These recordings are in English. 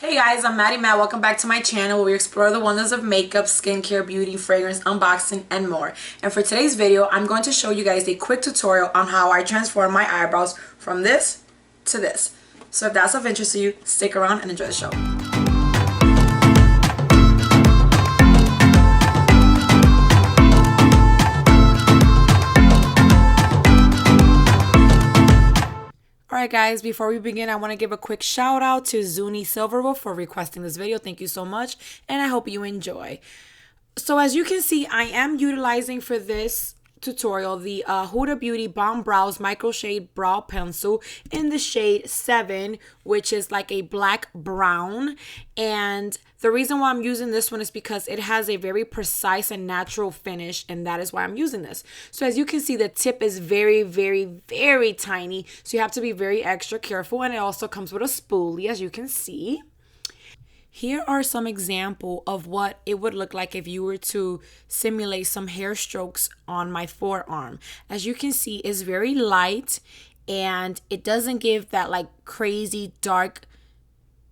Hey guys, I'm Maddie Matt. Welcome back to my channel where we explore the wonders of makeup, skincare, beauty, fragrance, unboxing, and more. And for today's video, I'm going to show you guys a quick tutorial on how I transform my eyebrows from this to this. So if that's of interest to you, stick around and enjoy the show. Alright guys, before we begin, I want to give a quick shout out to Zuri for requesting this video. Thank you so much, and I hope you enjoy. So as you can see, I am utilizing for this tutorial the Huda Beauty Bomb Brows Micro Shade Brow Pencil in the shade 7, which is like a black brown. And the reason why I'm using this one is because it has a very precise and natural finish, and that is why I'm using this. So as you can see, the tip is very, very, very tiny, so you have to be very extra careful, and it also comes with a spoolie, as you can see. Here are some example of what it would look like if you were to simulate some hair strokes on my forearm. As you can see, it's very light and it doesn't give that like crazy dark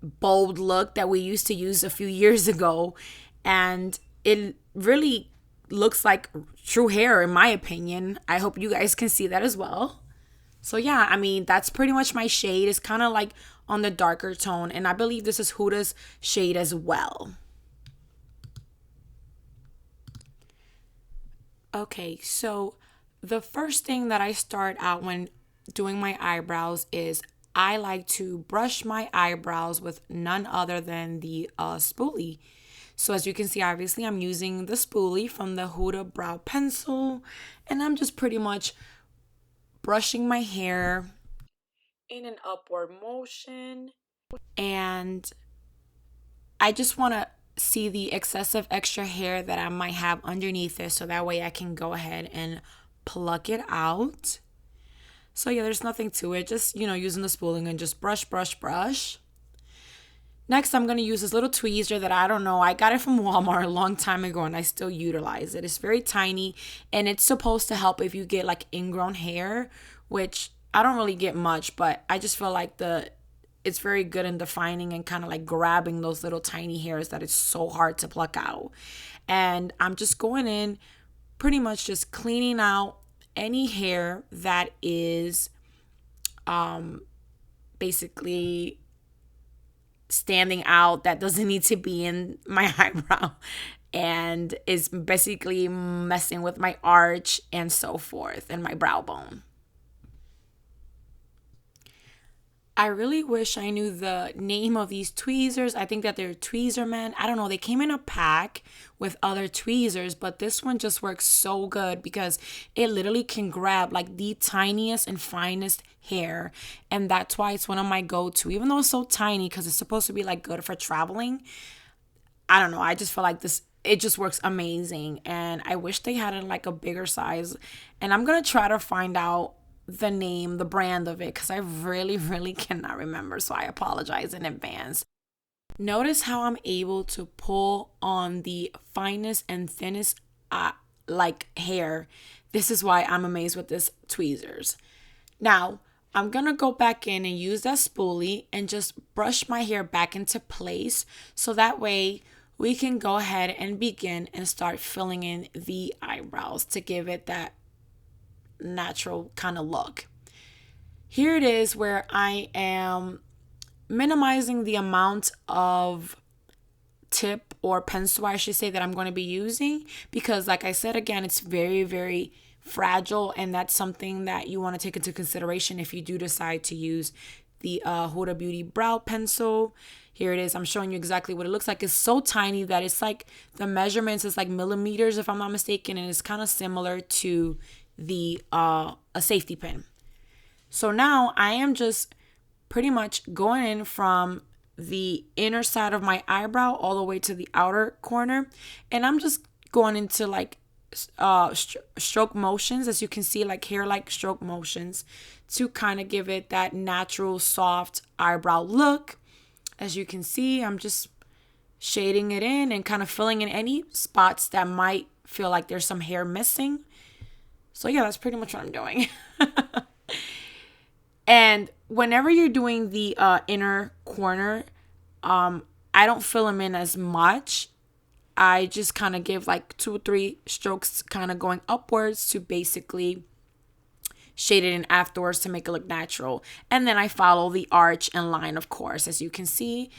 bold look that we used to use a few years ago. And it really looks like true hair in my opinion. I hope you guys can see that as well. So yeah, I mean, that's pretty much my shade. It's kind of like on the darker tone. And I believe this is Huda's shade as well. Okay, so the first thing that I start out when doing my eyebrows is I like to brush my eyebrows with none other than the spoolie. So as you can see, obviously I'm using the spoolie from the Huda Brow Pencil. And I'm just pretty much brushing my hair in an upward motion, and I just want to see the excessive extra hair that I might have underneath it, so that way I can go ahead and pluck it out. So yeah, there's nothing to it, just using the spooling and just brush. Next, I'm going to use this little tweezer that I don't know. I got it from Walmart a long time ago and I still utilize it. It's very tiny and it's supposed to help if you get like ingrown hair, which I don't really get much, but I just feel like it's very good in defining and kind of like grabbing those little tiny hairs that it's so hard to pluck out. And I'm just going in pretty much just cleaning out any hair that is basically standing out that doesn't need to be in my eyebrow and is basically messing with my arch and so forth and my brow bone. I really wish I knew the name of these tweezers. I think that they're tweezer men. I don't know. They came in a pack with other tweezers, but this one just works so good because it literally can grab like the tiniest and finest hair. And that's why it's one of my go-to, even though it's so tiny because it's supposed to be like good for traveling. I don't know. I just feel like it just works amazing. And I wish they had it like a bigger size. And I'm going to try to find out the brand of it, because I really, really cannot remember. So I apologize in advance. Notice how I'm able to pull on the finest and thinnest like hair. This is why I'm amazed with this tweezers. Now, I'm going to go back in and use that spoolie and just brush my hair back into place. So that way we can go ahead and begin and start filling in the eyebrows to give it that natural kind of look. Here it is where I am minimizing the amount of tip or pencil, I should say, that I'm going to be using, because like I said again, it's very, very fragile, and that's something that you want to take into consideration if you do decide to use the Huda Beauty brow pencil. Here it is. I'm showing you exactly what it looks like. It's so tiny that it's like the measurements is like millimeters if I'm not mistaken, and it's kind of similar to the a safety pin. So now I am just pretty much going in from the inner side of my eyebrow all the way to the outer corner, and I'm just going into like stroke motions, as you can see, like hair like stroke motions, to kind of give it that natural soft eyebrow look. As you can see, I'm just shading it in and kind of filling in any spots that might feel like there's some hair missing. So yeah, that's pretty much what I'm doing. And whenever you're doing the inner corner, I don't fill them in as much. I just kind of give like 2 or 3 strokes kind of going upwards to basically shade it in afterwards to make it look natural. And then I follow the arch and line, of course, as you can see.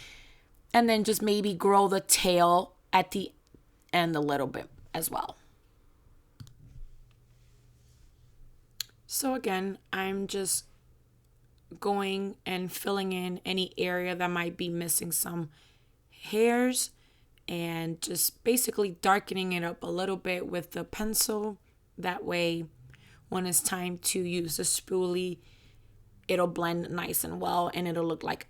And then just maybe grow the tail at the end a little bit as well. So again, I'm just going and filling in any area that might be missing some hairs and just basically darkening it up a little bit with the pencil. That way, when it's time to use the spoolie, it'll blend nice and well, and it'll look like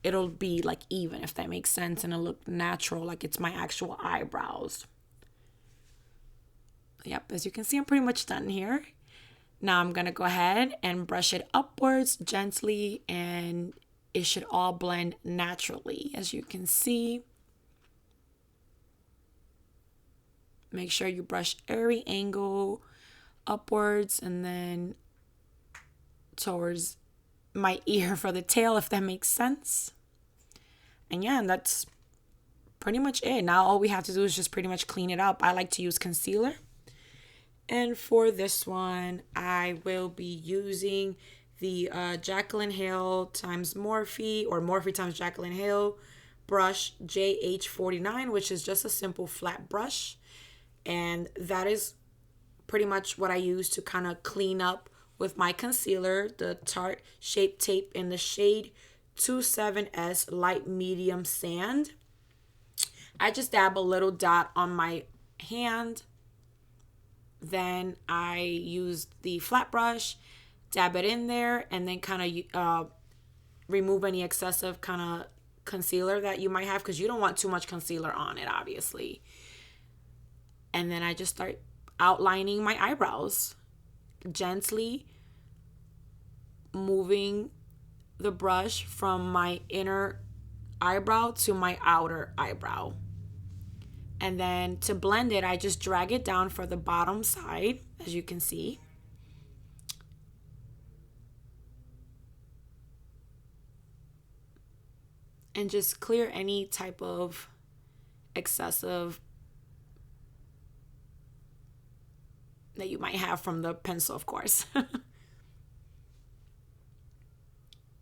it'll be like even, if that makes sense, and it'll look natural, like it's my actual eyebrows. Yep, as you can see, I'm pretty much done here. Now I'm gonna go ahead and brush it upwards gently, and it should all blend naturally, as you can see. Make sure you brush every angle upwards and then towards my ear for the tail, if that makes sense. And yeah, and that's pretty much it. Now all we have to do is just pretty much clean it up. I like to use concealer. And for this one, I will be using the Jaclyn Hill times Morphe, or Morphe times Jaclyn Hill brush JH49, which is just a simple flat brush. And that is pretty much what I use to kind of clean up with my concealer, the Tarte Shape Tape in the shade 27S Light Medium Sand. I just dab a little dot on my hand. Then I use the flat brush, dab it in there, and then kind of remove any excessive kind of concealer that you might have, because you don't want too much concealer on it, obviously. And then I just start outlining my eyebrows, gently moving the brush from my inner eyebrow to my outer eyebrow. And then to blend it, I just drag it down for the bottom side, as you can see. And just clear any type of excessive that you might have from the pencil, of course.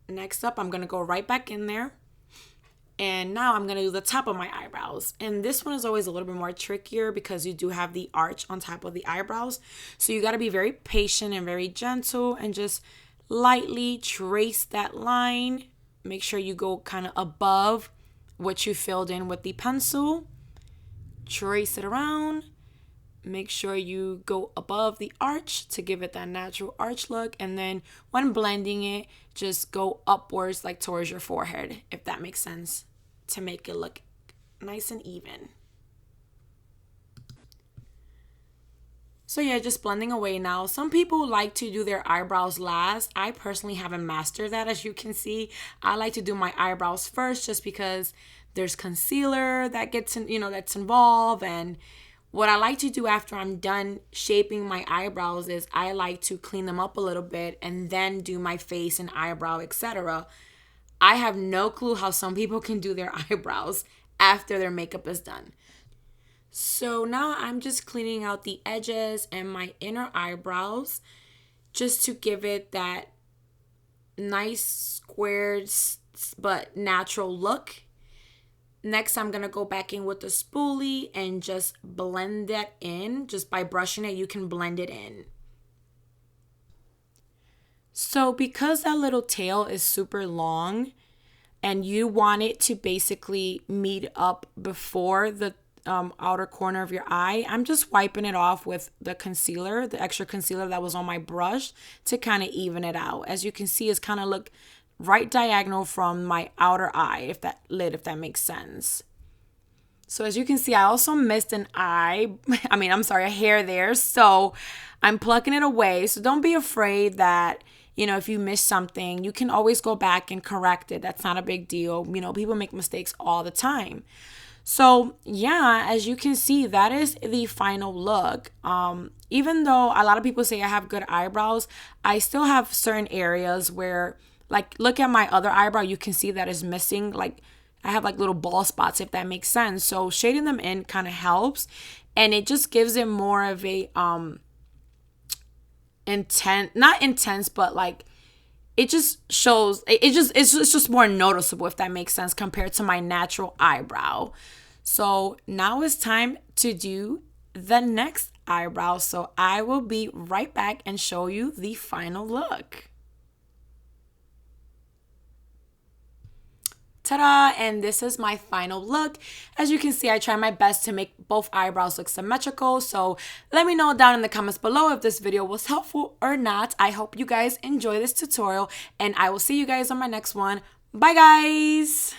Next up, I'm going to go right back in there. And now I'm going to do the top of my eyebrows. And this one is always a little bit more trickier because you do have the arch on top of the eyebrows. So you got to be very patient and very gentle and just lightly trace that line. Make sure you go kind of above what you filled in with the pencil. Trace it around. Make sure you go above the arch to give it that natural arch look. And then when blending it, just go upwards, like towards your forehead, if that makes sense, to make it look nice and even. So yeah, just blending away now. Some people like to do their eyebrows last. I personally haven't mastered that, as you can see. I like to do my eyebrows first just because there's concealer that gets in, that's involved. And what I like to do after I'm done shaping my eyebrows is I like to clean them up a little bit and then do my face and eyebrow, etc. I have no clue how some people can do their eyebrows after their makeup is done. So now I'm just cleaning out the edges and my inner eyebrows just to give it that nice squared but natural look. Next, I'm going to go back in with the spoolie and just blend that in. Just by brushing it, you can blend it in. So because that little tail is super long and you want it to basically meet up before the outer corner of your eye, I'm just wiping it off with the concealer, the extra concealer that was on my brush, to kind of even it out. As you can see, it's kind of look right diagonal from my outer eye, if that makes sense. So as you can see, I also missed a hair there. So I'm plucking it away. So don't be afraid that, if you miss something, you can always go back and correct it. That's not a big deal. People make mistakes all the time. So yeah, as you can see, that is the final look. Even though a lot of people say I have good eyebrows, I still have certain areas where, like, look at my other eyebrow, you can see that is missing, like, I have like little ball spots, if that makes sense. So shading them in kind of helps, and it just gives it more of a not intense, but like it just shows it's just more noticeable, if that makes sense, compared to my natural eyebrow. So now it's time to do the next eyebrow. So I will be right back and show you the final look. Ta-da! And this is my final look. As you can see, I try my best to make both eyebrows look symmetrical. So let me know down in the comments below if this video was helpful or not. I hope you guys enjoy this tutorial, and I will see you guys on my next one. Bye, guys!